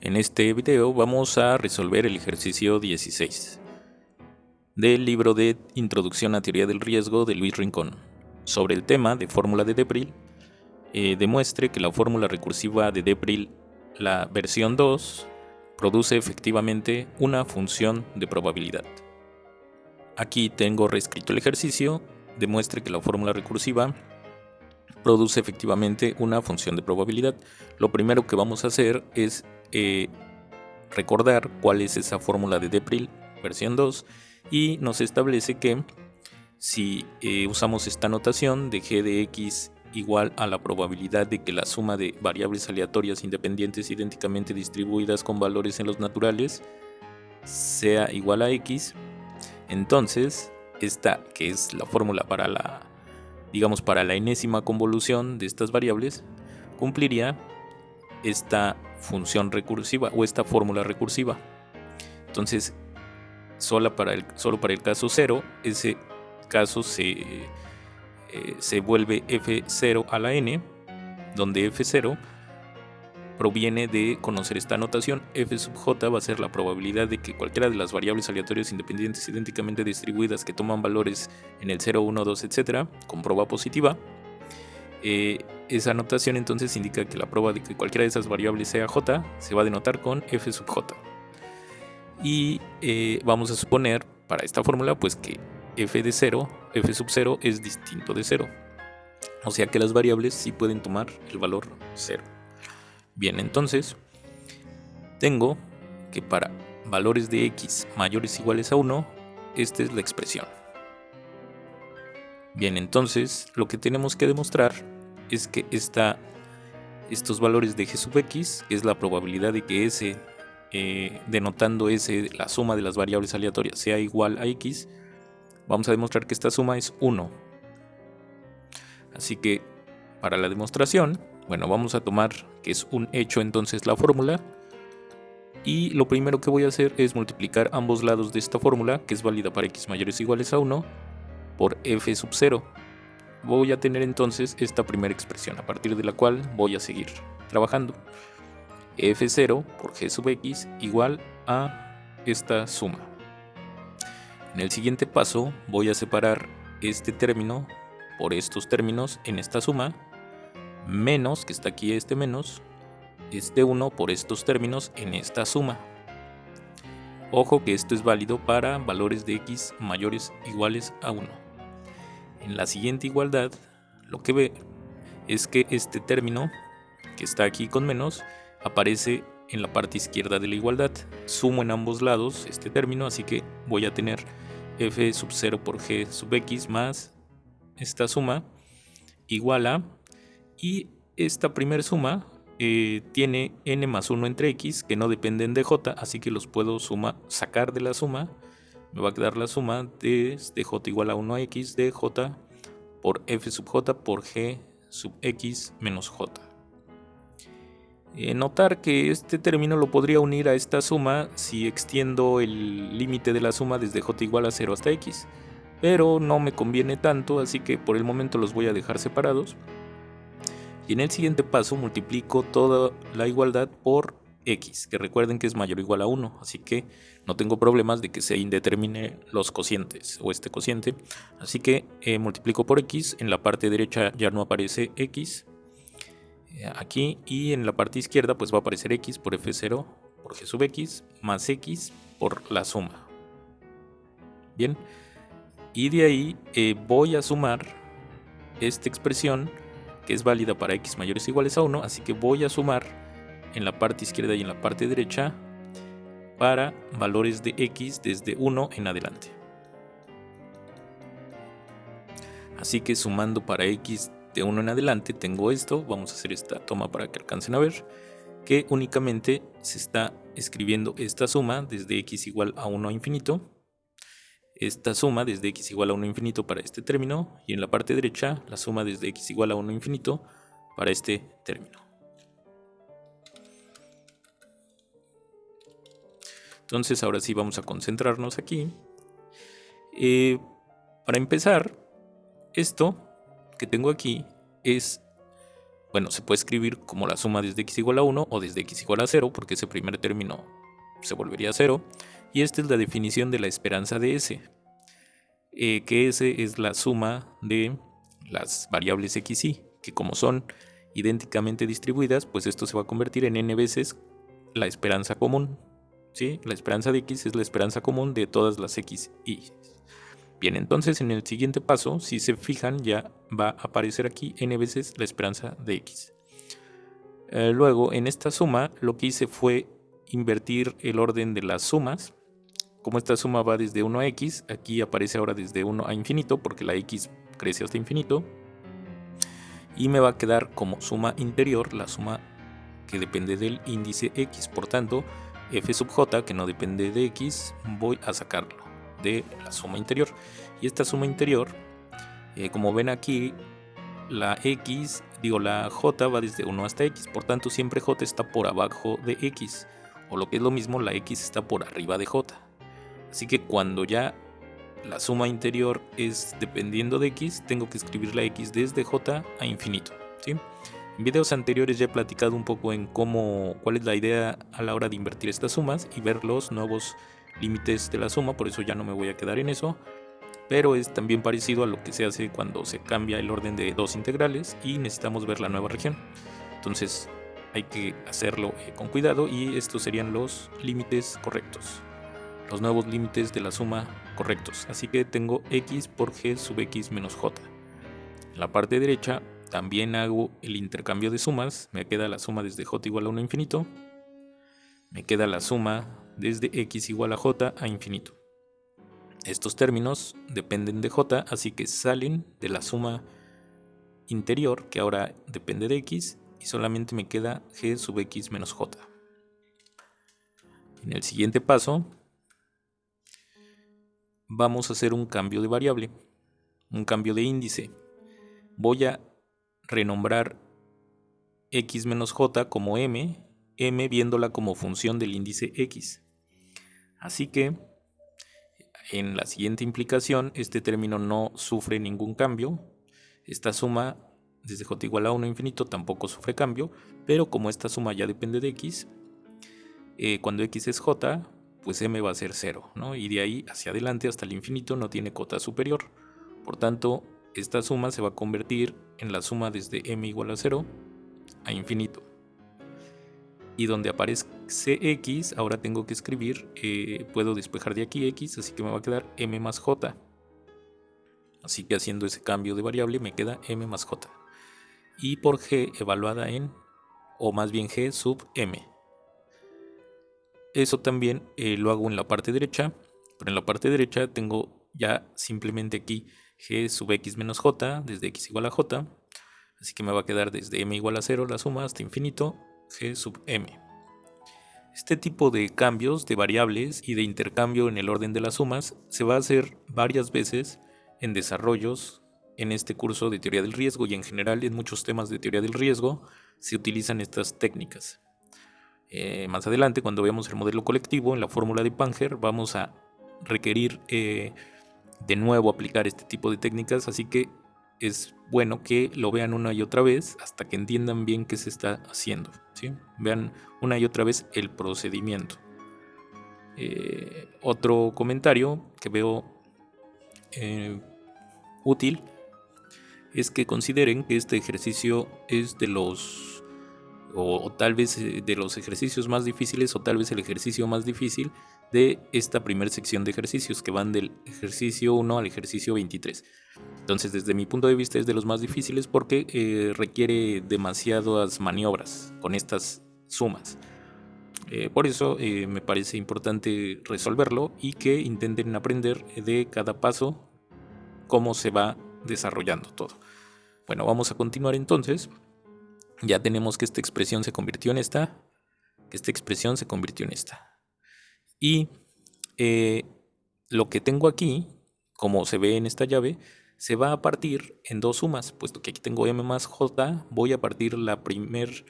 En este video vamos a resolver el ejercicio 16 del libro de Introducción a Teoría del Riesgo de Luis Rincón, sobre el tema de fórmula de Debril. Demuestre que la fórmula recursiva de Debril, la versión 2, produce efectivamente una función de probabilidad. Aquí tengo reescrito el ejercicio. Demuestre que la fórmula recursiva produce efectivamente una función de probabilidad. Lo primero que vamos a hacer es recordar cuál es esa fórmula de Debril versión 2 y nos establece que si usamos esta notación de g de x igual a la probabilidad de que la suma de variables aleatorias independientes idénticamente distribuidas con valores en los naturales sea igual a x, entonces esta, que es la fórmula para la, digamos, para la enésima convolución de estas variables, cumpliría esta función recursiva o esta fórmula recursiva. Entonces, solo para el caso 0, ese caso se vuelve f0 a la n, donde f0 proviene de conocer esta notación. F sub j va a ser la probabilidad de que cualquiera de las variables aleatorias independientes idénticamente distribuidas que toman valores en el 0, 1, 2, etc. con proba positiva. Esa notación entonces indica que la prueba de que cualquiera de esas variables sea j se va a denotar con f sub j. Y vamos a suponer para esta fórmula pues que f de 0, f sub 0 es distinto de 0. O sea que las variables sí pueden tomar el valor 0. Bien, entonces tengo que para valores de x mayores o iguales a 1, esta es la expresión. Bien, entonces lo que tenemos que demostrar es que estos valores de g sub x, que es la probabilidad de que s, denotando s, la suma de las variables aleatorias, sea igual a x, vamos a demostrar que esta suma es 1. Así que para la demostración, bueno, vamos a tomar que es un hecho entonces la fórmula, y lo primero que voy a hacer es multiplicar ambos lados de esta fórmula, que es válida para x mayores o iguales a 1, por f sub 0. Voy a tener entonces esta primera expresión, a partir de la cual voy a seguir trabajando. f0 por g sub x igual a esta suma. En el siguiente paso voy a separar este término por estos términos en esta suma, menos, que está aquí este menos, este 1 por estos términos en esta suma. Ojo que esto es válido para valores de x mayores o iguales a 1. En la siguiente igualdad, lo que ve es que este término, que está aquí con menos, aparece en la parte izquierda de la igualdad. Sumo en ambos lados este término, así que voy a tener f sub 0 por g sub x más esta suma igual a, y esta primera suma tiene n más 1 entre x que no dependen de j, así que los puedo sacar de la suma. Me va a quedar la suma de j igual a 1 a x de j por f sub j por g sub x menos j. Notar que este término lo podría unir a esta suma si extiendo el límite de la suma desde j igual a 0 hasta x, pero no me conviene tanto, así que por el momento los voy a dejar separados. Y en el siguiente paso multiplico toda la igualdad por x, que recuerden que es mayor o igual a 1, así que no tengo problemas de que se indetermine los cocientes o este cociente, así que multiplico por x. En la parte derecha ya no aparece x aquí, y en la parte izquierda pues va a aparecer x por f0 por g sub x más x por la suma. Bien, y de ahí voy a sumar esta expresión que es válida para x mayores o iguales a 1, así que voy a sumar en la parte izquierda y en la parte derecha para valores de x desde 1 en adelante. Así que sumando para x de 1 en adelante tengo esto. Vamos a hacer esta toma para que alcancen a ver que únicamente se está escribiendo esta suma desde x igual a 1 a infinito, esta suma desde x igual a 1 a infinito para este término, y en la parte derecha la suma desde x igual a 1 a infinito para este término. Entonces ahora sí vamos a concentrarnos aquí. Para empezar, esto que tengo aquí es bueno, se puede escribir como la suma desde x igual a 1 o desde x igual a 0, porque ese primer término se volvería 0. Y esta es la definición de la esperanza de S, que S es la suma de las variables x y, que como son idénticamente distribuidas, pues esto se va a convertir en n veces la esperanza común. ¿Sí? La esperanza de x es la esperanza común de todas las x y. Bien, entonces en el siguiente paso, si se fijan, ya va a aparecer aquí n veces la esperanza de x. Luego, en esta suma, lo que hice fue invertir el orden de las sumas. Como esta suma va desde 1 a x, aquí aparece ahora desde 1 a infinito, porque la x crece hasta infinito. Y me va a quedar como suma interior la suma que depende del índice x. Por tanto, f sub j, que no depende de x, voy a sacarlo de la suma interior. Y esta suma interior, como ven aquí, la j va desde 1 hasta x. Por tanto, siempre j está por abajo de x. O lo que es lo mismo, la x está por arriba de j. Así que cuando ya la suma interior es dependiendo de x, tengo que escribir la x desde j a infinito, ¿sí? En videos anteriores ya he platicado un poco en cuál es la idea a la hora de invertir estas sumas y ver los nuevos límites de la suma, por eso ya no me voy a quedar en eso, pero es también parecido a lo que se hace cuando se cambia el orden de dos integrales y necesitamos ver la nueva región. Entonces hay que hacerlo con cuidado y estos serían los límites correctos, los nuevos límites de la suma correctos. Así que tengo x por g sub x menos j. En la parte derecha también hago el intercambio de sumas. Me queda la suma desde j igual a 1 a infinito. Me queda la suma desde x igual a j a infinito. Estos términos dependen de j, así que salen de la suma interior, que ahora depende de x, y solamente me queda g sub x menos j. En el siguiente paso vamos a hacer un cambio de variable, un cambio de índice. Voy a renombrar x menos j como m viéndola como función del índice x. Así que en la siguiente implicación este término no sufre ningún cambio. Esta suma desde j igual a 1 a infinito tampoco sufre cambio, pero como esta suma ya depende de x, cuando x es j, pues m va a ser 0, ¿no? Y de ahí hacia adelante hasta el infinito no tiene cota superior. Por tanto, esta suma se va a convertir en la suma desde m igual a 0 a infinito. Y donde aparece x, ahora tengo que escribir, puedo despejar de aquí x, así que me va a quedar m más j. Así que haciendo ese cambio de variable me queda m más j. Y por g evaluada en, o más bien g sub m. Eso también lo hago en la parte derecha, pero en la parte derecha tengo ya simplemente aquí g sub x menos j desde x igual a j. Así que me va a quedar desde m igual a 0 la suma hasta infinito g sub m. Este tipo de cambios de variables y de intercambio en el orden de las sumas se va a hacer varias veces en desarrollos en este curso de teoría del riesgo, y en general en muchos temas de teoría del riesgo se utilizan estas técnicas. Más adelante, cuando veamos el modelo colectivo, en la fórmula de Panger vamos a requerir de nuevo aplicar este tipo de técnicas, así que es bueno que lo vean una y otra vez hasta que entiendan bien qué se está haciendo, ¿sí? Vean una y otra vez el procedimiento. Otro comentario que veo útil es que consideren que este ejercicio es de los, o tal vez de los ejercicios más difíciles, o tal vez el ejercicio más difícil de esta primera sección de ejercicios, que van del ejercicio 1 al ejercicio 23. Entonces, desde mi punto de vista es de los más difíciles porque requiere demasiadas maniobras con estas sumas. Por eso me parece importante resolverlo y que intenten aprender de cada paso cómo se va desarrollando todo. Bueno, vamos a continuar entonces. Ya tenemos que esta expresión se convirtió en esta, que esta expresión se convirtió en esta. Y lo que tengo aquí, como se ve en esta llave, se va a partir en dos sumas, puesto que aquí tengo m más j, voy a partir la primer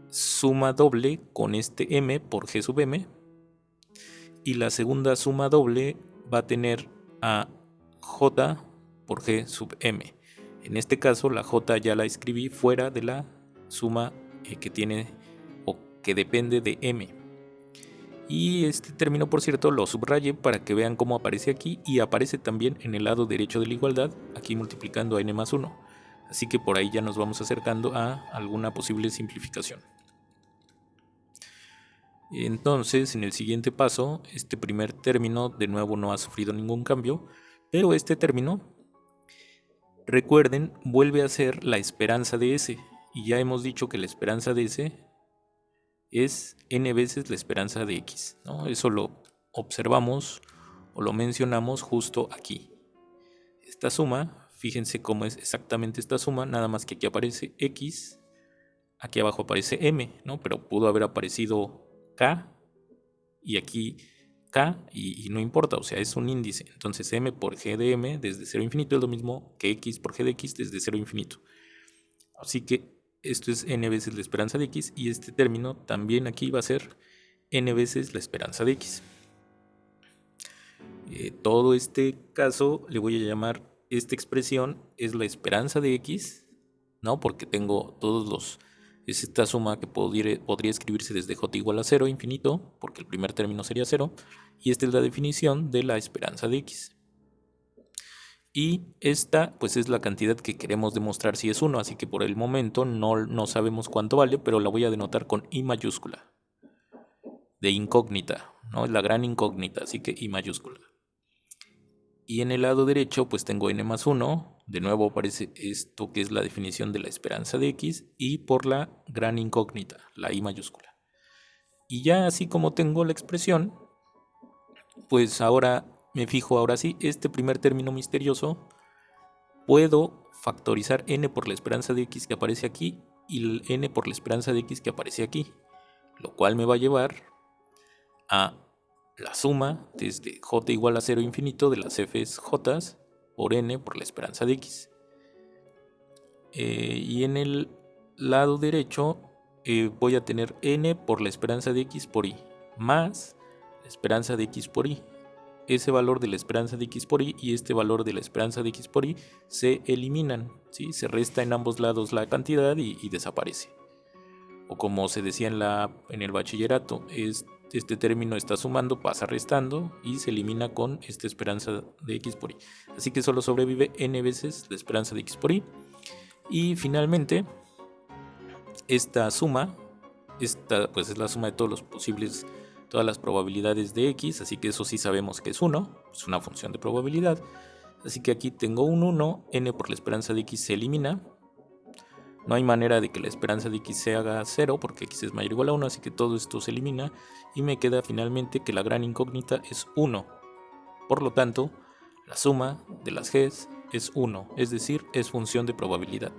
suma doble con este m por g sub m, y la segunda suma doble va a tener a j por g sub m. En este caso la j ya la escribí fuera de la suma que tiene o que depende de m. Y este término, por cierto, lo subrayé para que vean cómo aparece aquí, y aparece también en el lado derecho de la igualdad, aquí multiplicando a n más 1. Así que por ahí ya nos vamos acercando a alguna posible simplificación. Entonces, en el siguiente paso, este primer término de nuevo no ha sufrido ningún cambio, pero este término, recuerden, vuelve a ser la esperanza de S, y ya hemos dicho que la esperanza de S es n veces la esperanza de x, ¿no? Eso lo observamos o lo mencionamos justo aquí. Esta suma, fíjense cómo es exactamente esta suma, nada más que aquí aparece x, aquí abajo aparece m, ¿no? Pero pudo haber aparecido k y aquí k y no importa, o sea, es un índice. Entonces m por g de m desde 0 a infinito es lo mismo que x por g de x desde 0 a infinito. Así que esto es n veces la esperanza de x, y este término también aquí va a ser n veces la esperanza de x. Todo este caso le voy a llamar, esta expresión es la esperanza de x, ¿no? Porque tengo todos los, es esta suma que podría escribirse desde j igual a 0 infinito, porque el primer término sería 0, y esta es la definición de la esperanza de x. Y esta pues es la cantidad que queremos demostrar si es 1, así que por el momento no sabemos cuánto vale, pero la voy a denotar con I mayúscula, de incógnita, ¿no? Es la gran incógnita, así que I mayúscula. Y en el lado derecho pues tengo n más 1, de nuevo aparece esto que es la definición de la esperanza de x, y por la gran incógnita, la I mayúscula. Y ya así como tengo la expresión, pues ahora me fijo, ahora sí, este primer término misterioso, puedo factorizar n por la esperanza de x que aparece aquí y el n por la esperanza de x que aparece aquí, lo cual me va a llevar a la suma desde j igual a 0 infinito de las f's j por n por la esperanza de x. Y en el lado derecho voy a tener n por la esperanza de x por i más la esperanza de x por i. Ese valor de la esperanza de x por y este valor de la esperanza de x por y se eliminan, ¿sí? Se resta en ambos lados la cantidad y desaparece. O como se decía en el bachillerato, este término está sumando, pasa restando y se elimina con esta esperanza de x por y. Así que solo sobrevive n veces la esperanza de x por y. Y finalmente, esta suma, esta pues es la suma de todos los posibles, todas las probabilidades de x, así que eso sí sabemos que es 1, es una función de probabilidad. Así que aquí tengo un 1, n por la esperanza de x se elimina. No hay manera de que la esperanza de x se haga 0 porque x es mayor o igual a 1, así que todo esto se elimina y me queda finalmente que la gran incógnita es 1. Por lo tanto, la suma de las g's es 1, es decir, es función de probabilidad.